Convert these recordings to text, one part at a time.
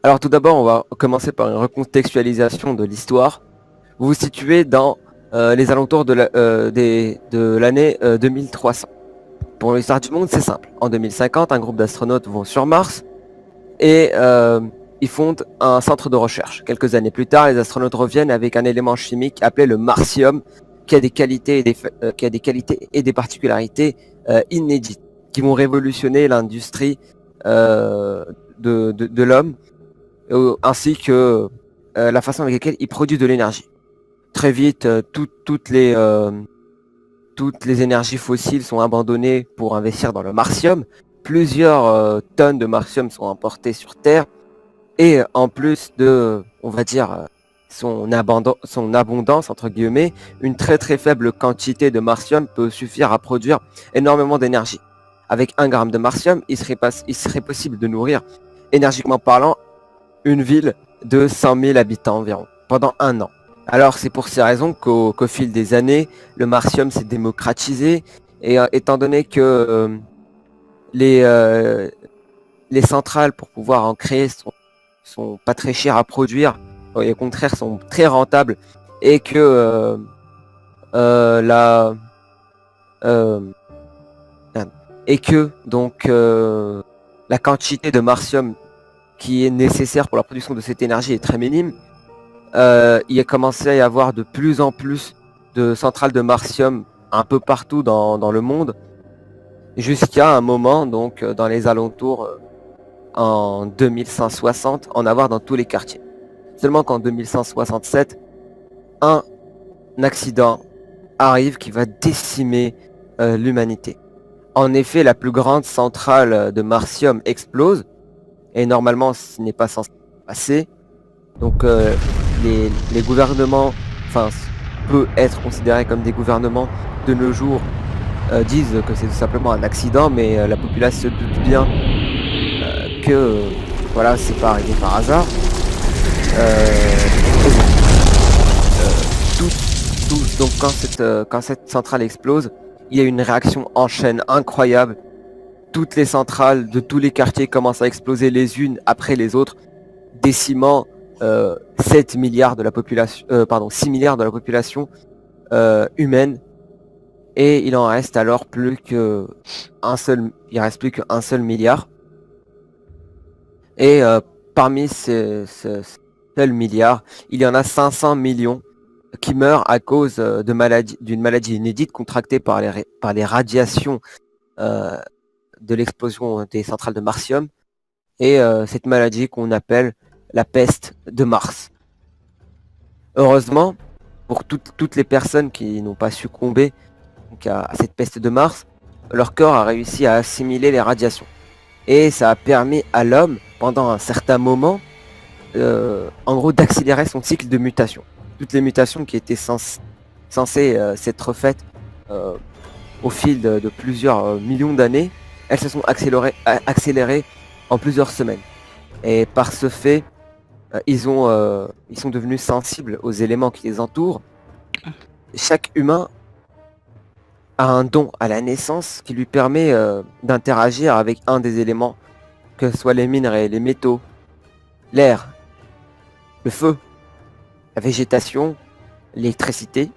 Alors tout d'abord, on va commencer par une recontextualisation de l'histoire. Vous vous situez dans les alentours de l'année 2300. Pour l'histoire du monde, c'est simple. En 2050, un groupe d'astronautes vont sur Mars et ils fondent un centre de recherche. Quelques années plus tard, les astronautes reviennent avec un élément chimique appelé le martium, qui a des qualités et des particularités inédites, qui vont révolutionner l'industrie euh, de l'homme, ainsi que la façon avec laquelle il produit de l'énergie. Très vite, toutes les énergies fossiles sont abandonnées pour investir dans le martium. Plusieurs tonnes de martium sont importées sur Terre. Et en plus de, on va dire, son abondance, entre guillemets, une très très faible quantité de martium peut suffire à produire énormément d'énergie. Avec 1 gramme de martium, il serait possible de nourrir, énergiquement parlant, une ville de 100 000 habitants environ, pendant 1 an. Alors c'est pour ces raisons qu'au fil des années, le martium s'est démocratisé, et étant donné que les, euh, les centrales pour pouvoir en créer sont pas très chères à produire, et au contraire sont très rentables, et que la euh, et que donc la quantité de martium qui est nécessaire pour la production de cette énergie est très minime. Il a commencé à y avoir de plus en plus de centrales de martium un peu partout dans le monde, jusqu'à un moment, donc dans les alentours, en 2160, en avoir dans tous les quartiers. Seulement qu'en 2167, un accident arrive qui va décimer l'humanité. En effet, la plus grande centrale de martium explose, et normalement ce n'est pas censé passer. Donc les gouvernements, enfin, peut être considéré comme des gouvernements de nos jours, disent que c'est tout simplement un accident, mais la populace se doute bien que voilà, c'est pas arrivé par hasard. Et bon, donc quand cette centrale explose, il y a une réaction en chaîne incroyable. Toutes les centrales de tous les quartiers commencent à exploser les unes après les autres, décimant 7 milliards de la population, pardon, 6 milliards de la population humaine. Et il en reste alors il reste plus qu'un seul milliard. Et parmi ce seul milliard, il y en a 500 millions qui meurent à cause d'une maladie inédite contractée par les radiations euh, de l'explosion des centrales de martium, et cette maladie qu'on appelle la peste de Mars. Heureusement, pour toutes les personnes qui n'ont pas succombé donc, à cette peste de Mars, leur corps a réussi à assimiler les radiations. Et ça a permis à l'homme, pendant un certain moment, en gros, d'accélérer son cycle de mutation. Toutes les mutations qui étaient censées s'être faites euh, au fil de plusieurs millions d'années, elles se sont accélérées en plusieurs semaines. Et par ce fait, ils sont devenus sensibles aux éléments qui les entourent. Chaque humain a un don à la naissance qui lui permet d'interagir avec un des éléments, que ce soit les minerais, les métaux, l'air, le feu, la végétation, l'électricité.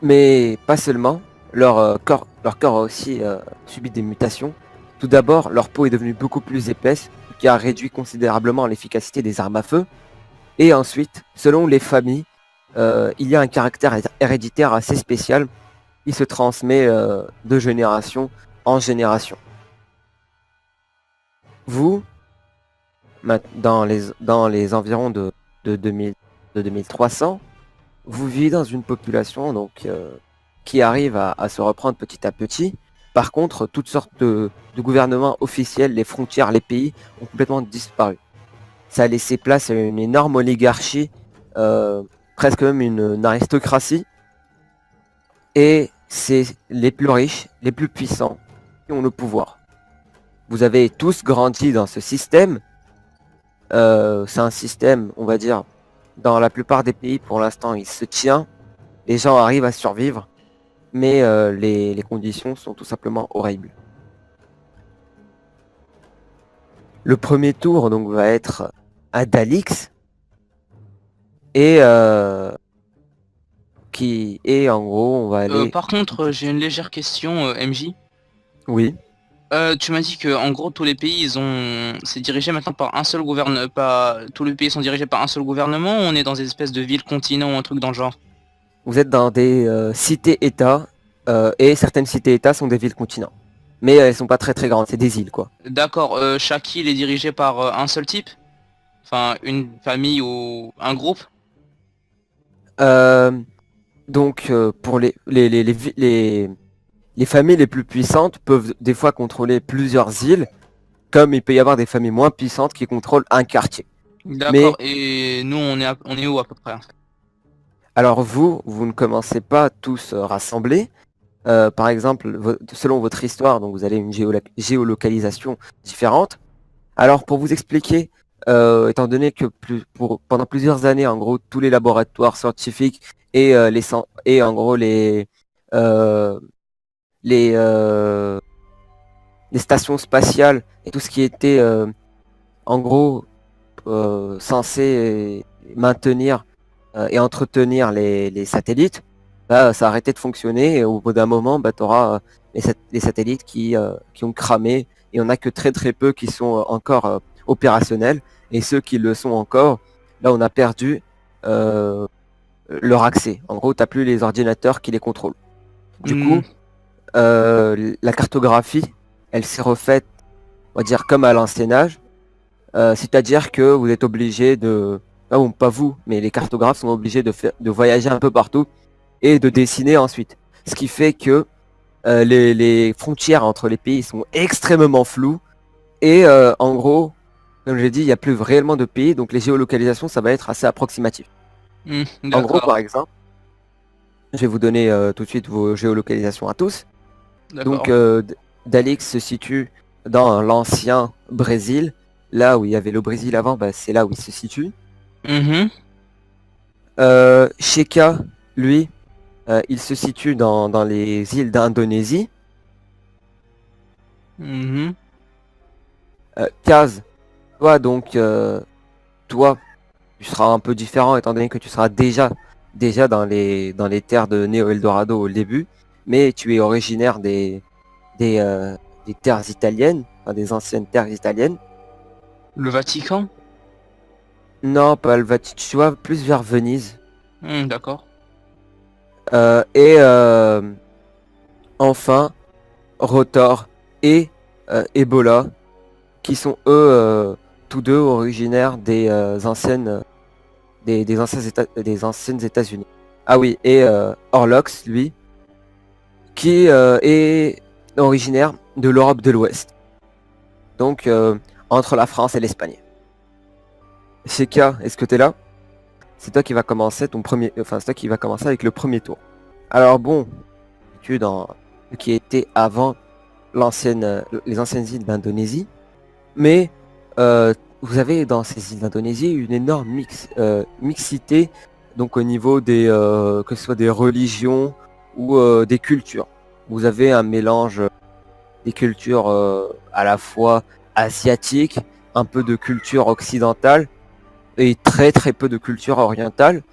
Mais pas seulement, leur corps a aussi subi des mutations. Tout d'abord, leur peau est devenue beaucoup plus épaisse, ce qui a réduit considérablement l'efficacité des armes à feu. Et ensuite, selon les familles, il y a un caractère héréditaire assez spécial qui se transmet de génération en génération. Vous, dans les environs de 2000, de 2300, vous vivez dans une population donc qui arrive à se reprendre petit à petit. Par contre, toutes sortes de gouvernements officiels, les frontières, les pays ont complètement disparu. Ça a laissé place à une énorme oligarchie, euh, presque même une aristocratie, et c'est les plus riches, les plus puissants qui ont le pouvoir. Vous avez tous grandi dans ce système. C'est un système, on va dire, dans la plupart des pays pour l'instant, il se tient. Les gens arrivent à survivre, mais les conditions sont tout simplement horribles. Le premier tour donc va être à Dalix et en gros on va aller. Par contre, j'ai une légère question, MJ. Oui, Tu m'as dit que en gros tous les pays c'est dirigé maintenant par un seul gouvernement, pas tous les pays sont dirigés par un seul gouvernement ou on est dans des espèces de villes continents ou un truc dans le genre? vous êtes dans des cités-États et certaines cités-États sont des villes-continents. Mais elles sont pas très très grandes, c'est des îles quoi. D'accord, chaque île est dirigée par un seul type? Enfin, une famille ou un groupe? Euh, donc pour les familles les plus puissantes peuvent des fois contrôler plusieurs îles, comme il peut y avoir des familles moins puissantes qui contrôlent un quartier. D'accord, Mais et nous on est où à peu près en fait? alors vous ne commencez pas tous rassemblés. Par exemple, selon votre histoire, donc vous avez une géolocalisation différente. Alors pour vous expliquer, étant donné que pendant plusieurs années, en gros, tous les laboratoires scientifiques et et en gros euh, les, euh, les stations spatiales et tout ce qui était en gros censé maintenir et entretenir les satellites, bah, ça a arrêté de fonctionner et au bout d'un moment, bah, tu auras les satellites qui ont cramé et on n'a que très très peu qui sont encore opérationnels et ceux qui le sont encore, là on a perdu euh, leur accès. En gros, tu n'as plus les ordinateurs qui les contrôlent. Du Hmm, coup, la cartographie, elle s'est refaite, on va dire, comme à l'ancien âge. C'est-à-dire que vous êtes obligé de... Ah bon, pas vous, mais les cartographes sont obligés de voyager un peu partout et de dessiner ensuite. Ce qui fait que les frontières entre les pays sont extrêmement floues. Et en gros, comme j'ai dit, il n'y a plus réellement de pays, donc les géolocalisations, ça va être assez approximatif. En gros, par d'accord, exemple, je vais vous donner tout de suite vos géolocalisations à tous. Donc, d'accord. Dalix se situe dans l'ancien Brésil. Là où il y avait le Brésil avant, bah, c'est là où il se situe. Mhm, Sheka, lui, il se situe dans les îles d'Indonésie. mhm. Kaz, toi, donc, toi, tu seras un peu différent étant donné que tu seras déjà dans les terres de Neo Eldorado au début, mais tu es originaire des, euh, des terres italiennes, enfin, des anciennes terres italiennes. Le Vatican? Non, pas le Vatican, tu vois, plus vers Venise. D'accord. Et enfin, Rotor et Ebola, qui sont eux tous deux originaires des anciennes États-Unis. Ah oui, et Orlox, lui, qui est originaire de l'Europe de l'Ouest, donc entre la France et l'Espagne. Sheka, est-ce que tu es là? C'est toi qui va commencer c'est toi qui va commencer avec le premier tour. Alors bon, tu es dans ce qui était avant les anciennes îles d'Indonésie. Mais vous avez dans ces îles d'Indonésie une énorme mixité, donc au niveau que ce soit des religions ou des cultures. Vous avez un mélange des cultures à la fois asiatiques, un peu de culture occidentale et très très peu de culture orientale.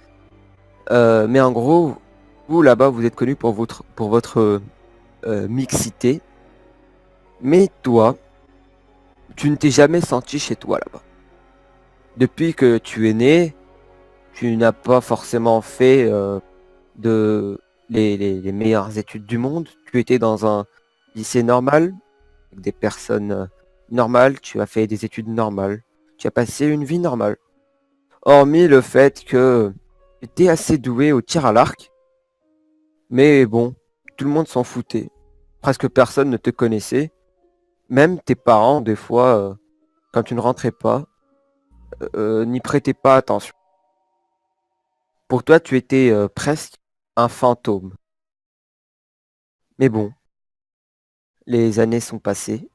Mais en gros, vous là-bas, vous êtes connu pour votre mixité. Mais toi, tu ne t'es jamais senti chez toi là-bas. Depuis que tu es né, tu n'as pas forcément fait de les meilleures études du monde. Tu étais dans un lycée normal, avec des personnes normales, tu as fait des études normales, tu as passé une vie normale. Hormis le fait que tu étais assez doué au tir à l'arc, mais bon, tout le monde s'en foutait. Presque personne ne te connaissait. Même tes parents, des fois, quand tu ne rentrais pas, n'y prêtaient pas attention. Pour toi, tu étais presque un fantôme. Mais bon, les années sont passées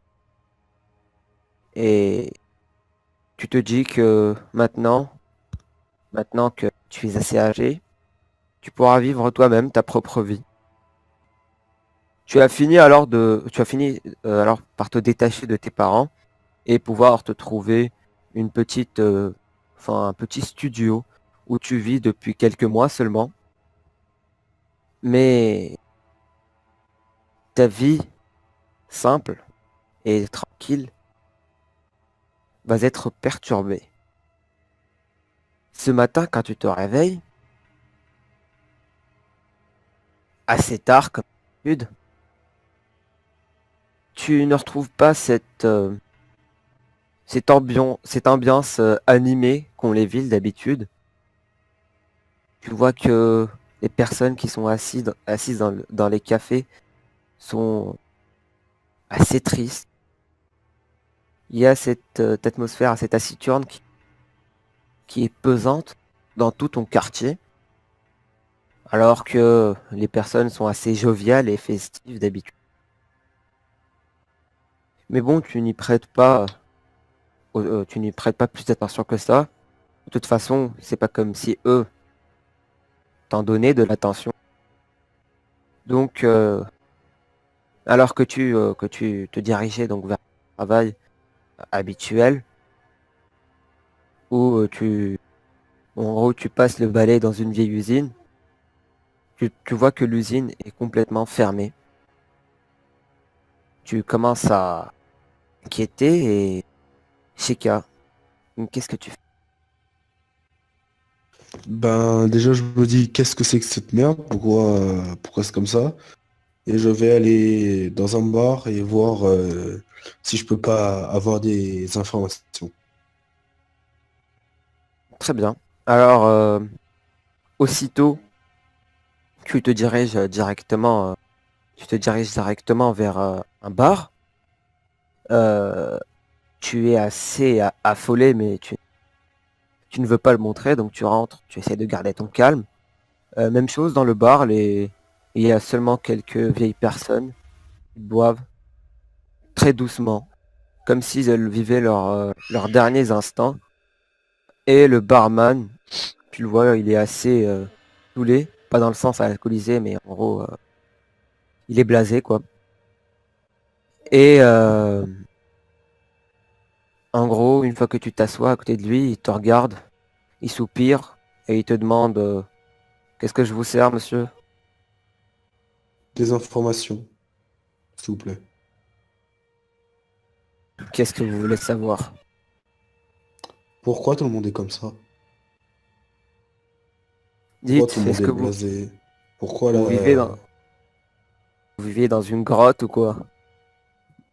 et tu te dis que maintenant que tu es assez âgé, tu pourras vivre toi-même ta propre vie. Tu as fini alors par te détacher de tes parents et pouvoir te trouver une petite, un petit studio où tu vis depuis quelques mois seulement, mais ta vie simple et tranquille va être perturbée. Ce matin, quand tu te réveilles, assez tard comme d'habitude, tu ne retrouves pas cette ambiance animée qu'ont les villes d'habitude. Tu vois que les personnes qui sont assises dans les cafés sont assez tristes. Il y a cette atmosphère, cette taciturne qui est pesante dans tout ton quartier, alors que les personnes sont assez joviales et festives d'habitude. Mais bon, tu n'y prêtes pas plus d'attention que ça. De toute façon, c'est pas comme si eux t'en donnaient de l'attention. Donc, alors que tu te dirigeais donc vers le travail habituel, où en gros, tu passes le balai dans une vieille usine, tu vois que l'usine est complètement fermée. Tu commences à inquiéter et Shika, qu'est-ce que tu fais? Ben, déjà, je me dis, qu'est-ce que c'est que cette merde? Pourquoi c'est comme ça? Et je vais aller dans un bar et voir si je peux pas avoir des informations. Très bien. Alors, aussitôt, tu te diriges directement vers un bar. Euh, Tu es assez affolé, mais tu ne veux pas le montrer, donc tu rentres, tu essaies de garder ton calme. Même chose dans le bar, il y a seulement quelques vieilles personnes qui boivent très doucement, comme si elles vivaient leurs derniers instants. Et le barman, tu le vois, il est assez saoulé, pas dans le sens alcoolisé, mais en gros, il est blasé, quoi. Et en gros, une fois que tu t'assois à côté de lui, il te regarde, il soupire et il te demande qu'est-ce que je vous sers, monsieur? Des informations, s'il vous plaît. Qu'est-ce que vous voulez savoir? Pourquoi tout le monde est comme ça? Pourquoi tout le Dites, monde est blasé? Pourquoi vous vivez là? dans, vous vivez dans une grotte ou quoi?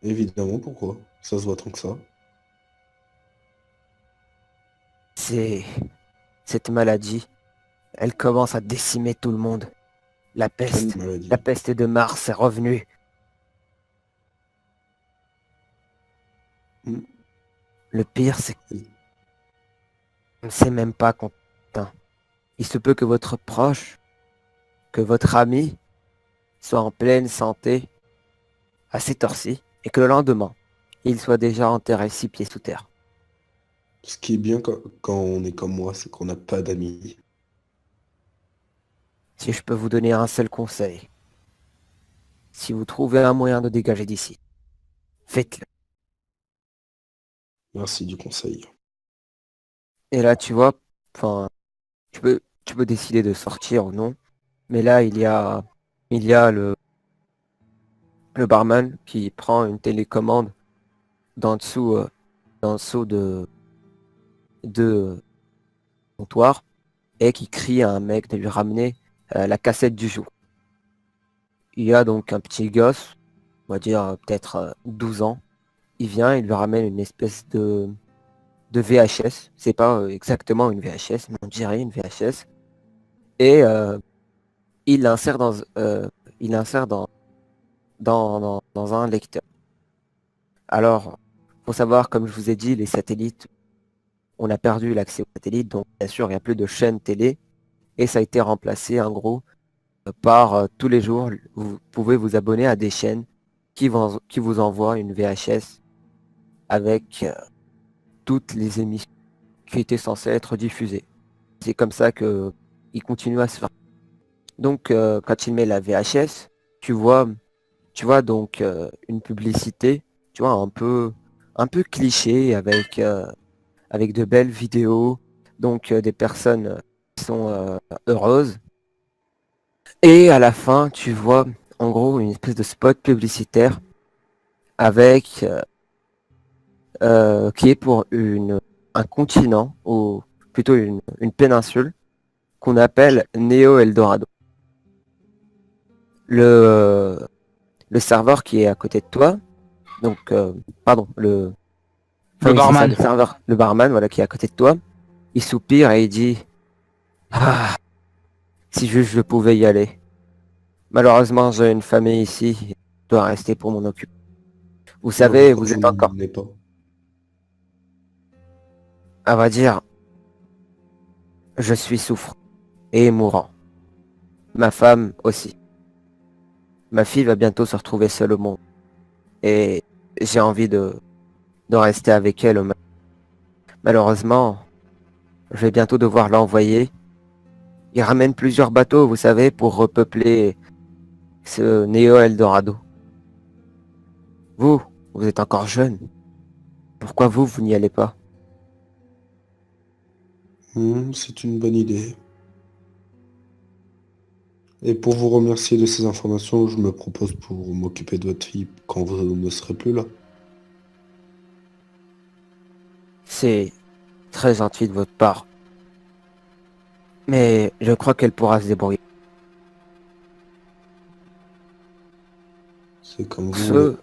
Évidemment, pourquoi? Ça se voit tant que ça. C'est cette maladie. Elle commence à décimer tout le monde. La Quelle peste. La maladie? peste de Mars est revenue. Hmm. Le pire, c'est qu'on ne sait même pas qu'on atteint. Il se peut que votre proche, que votre ami, soit en pleine santé, à cette heure-ci, et que le lendemain, il soit déjà enterré 6 pieds sous terre. Ce qui est bien quand on est comme moi, c'est qu'on n'a pas d'amis. Si je peux vous donner un seul conseil, si vous trouvez un moyen de dégager d'ici, faites-le. Merci du conseil. Et là, tu vois, enfin, tu peux décider de sortir ou non. Mais là, il y a le barman qui prend une télécommande d'en dessous, d'en dessous de comptoir et qui crie à un mec de lui ramener la cassette du jour. Il y a donc un petit gosse, on va dire peut-être 12 ans. Il vient, il lui ramène une espèce de VHS. C'est pas exactement une VHS, mais on dirait une VHS. Et il l'insère il l'insère dans un lecteur. Alors, faut savoir, comme je vous ai dit, les satellites, on a perdu l'accès aux satellites, donc bien sûr, il n'y a plus de chaînes télé, et ça a été remplacé en gros par tous les jours, vous pouvez vous abonner à des chaînes qui vous envoient une VHS avec toutes les émissions qui étaient censées être diffusées. C'est comme ça que il continue à se faire. Donc, quand il met la VHS, tu vois, tu vois donc une publicité, tu vois, un peu cliché avec de belles vidéos, donc des personnes qui sont heureuses. Et à la fin, tu vois en gros une espèce de spot publicitaire avec qui est pour un continent, ou plutôt une péninsule, qu'on appelle Neo Eldorado. Le, le serveur qui est à côté de toi, donc, pardon, enfin Le oui, c'est ça, barman. le serveur, le barman, voilà, qui est à côté de toi, il soupire et il dit, ah, si juste je pouvais y aller. Malheureusement, j'ai une famille ici, je dois rester pour m'en occuper. Vous Bah, savez, pourquoi vous vous êtes encore, n'allez pas? à vrai dire, je suis souffrant et mourant. Ma femme aussi. Ma fille va bientôt se retrouver seule au monde. Et j'ai envie de rester avec elle. Malheureusement, je vais bientôt devoir l'envoyer. Il ramène plusieurs bateaux, vous savez, pour repeupler ce Néo Eldorado. Vous, vous êtes encore jeune. Pourquoi vous n'y allez pas? C'est une bonne idée. Et pour vous remercier de ces informations, je me propose pour m'occuper de votre fille quand vous ne serez plus là. C'est très gentil de votre part. Mais je crois qu'elle pourra se débrouiller. C'est comme vous voulez. Ce,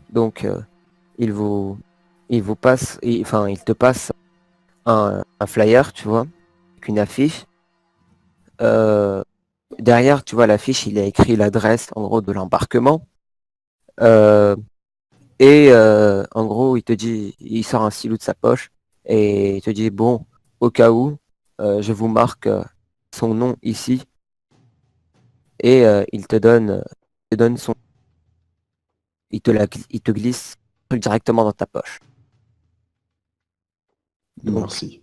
donc, il vous, il vous passe, enfin, il te passe un flyer, tu vois, avec une affiche. Euh, Derrière, tu vois, l'affiche, il a écrit l'adresse, en gros, de l'embarquement. Euh, en gros, il te dit, il sort un stylo de sa poche et il te dit, bon, au cas où, je vous marque son nom ici et il te donne il te glisse directement dans ta poche. Donc, Merci.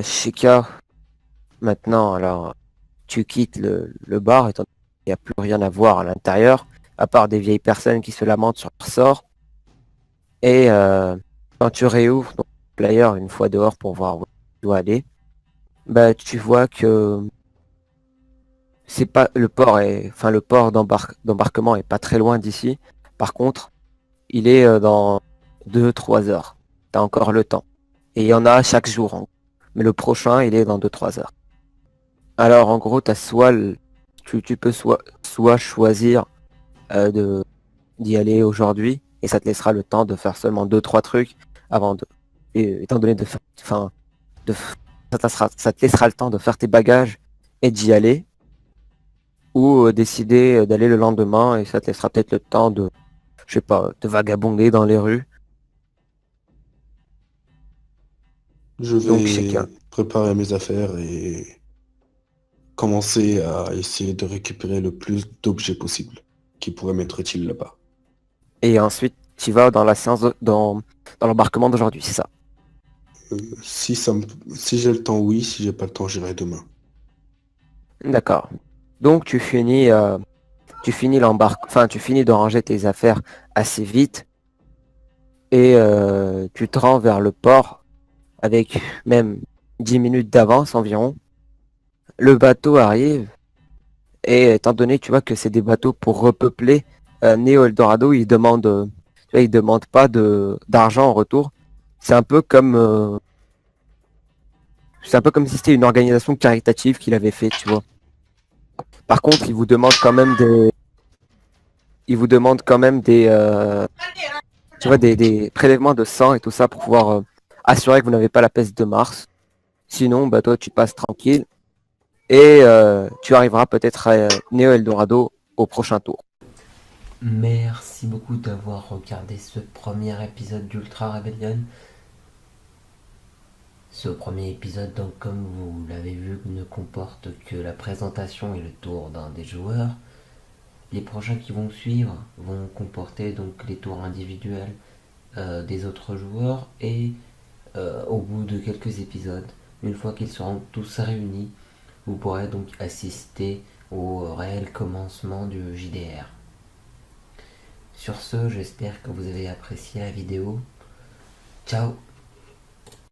Shika, maintenant, alors, tu quittes le bar étant donné qu'il n'y a plus rien à voir à l'intérieur, à part des vieilles personnes qui se lamentent sur leur sort. Et quand tu réouvres ton player une fois dehors pour voir où tu dois aller, bah tu vois que c'est pas le port est, enfin le port d'embarquement est pas très loin d'ici. Par contre, il est dans 2 3 heures. T'as encore le temps. Et il y en a chaque jour, mais le prochain, il est dans 2 3 heures. Alors en gros, tu peux soit choisir de d'y aller aujourd'hui, et ça te laissera le temps de faire seulement 2 3 trucs avant de, étant donné de faire, enfin, de, ça te laissera le temps de faire tes bagages et d'y aller, ou décider d'aller le lendemain, et ça te laissera peut-être le temps de, je sais pas, de vagabonder dans les rues. Je Donc chacun. vais préparer mes affaires et commencer à essayer de récupérer le plus d'objets possible qui pourraient m'être utiles là-bas. Et ensuite, tu vas dans la séance dans l'embarquement d'aujourd'hui, c'est ça. Si ça me... si j'ai le temps, oui. Si j'ai pas le temps, j'irai demain. D'accord. Donc tu finis de ranger tes affaires assez vite et tu te rends vers le port avec même 10 minutes d'avance environ. Le bateau arrive et étant donné tu vois que c'est des bateaux pour repeupler Neo Eldorado, ils demandent pas d'argent en retour. C'est un peu comme c'est un peu comme si c'était une organisation caritative qu'il avait fait, tu vois. Par contre, ils vous demandent quand même tu vois, des prélèvements de sang et tout ça pour pouvoir assurer que vous n'avez pas la peste de Mars. Sinon, bah toi, tu passes tranquille et tu arriveras peut-être à Neo Eldorado au prochain tour. Merci beaucoup d'avoir regardé ce premier épisode d'Ultra Rebellion. Ce premier épisode, donc, comme vous l'avez vu, ne comporte que la présentation et le tour d'un des joueurs. Les prochains qui vont suivre vont comporter donc les tours individuels des autres joueurs et au bout de quelques épisodes, une fois qu'ils seront tous réunis, vous pourrez donc assister au réel commencement du JDR. Sur ce, j'espère que vous avez apprécié la vidéo. Ciao!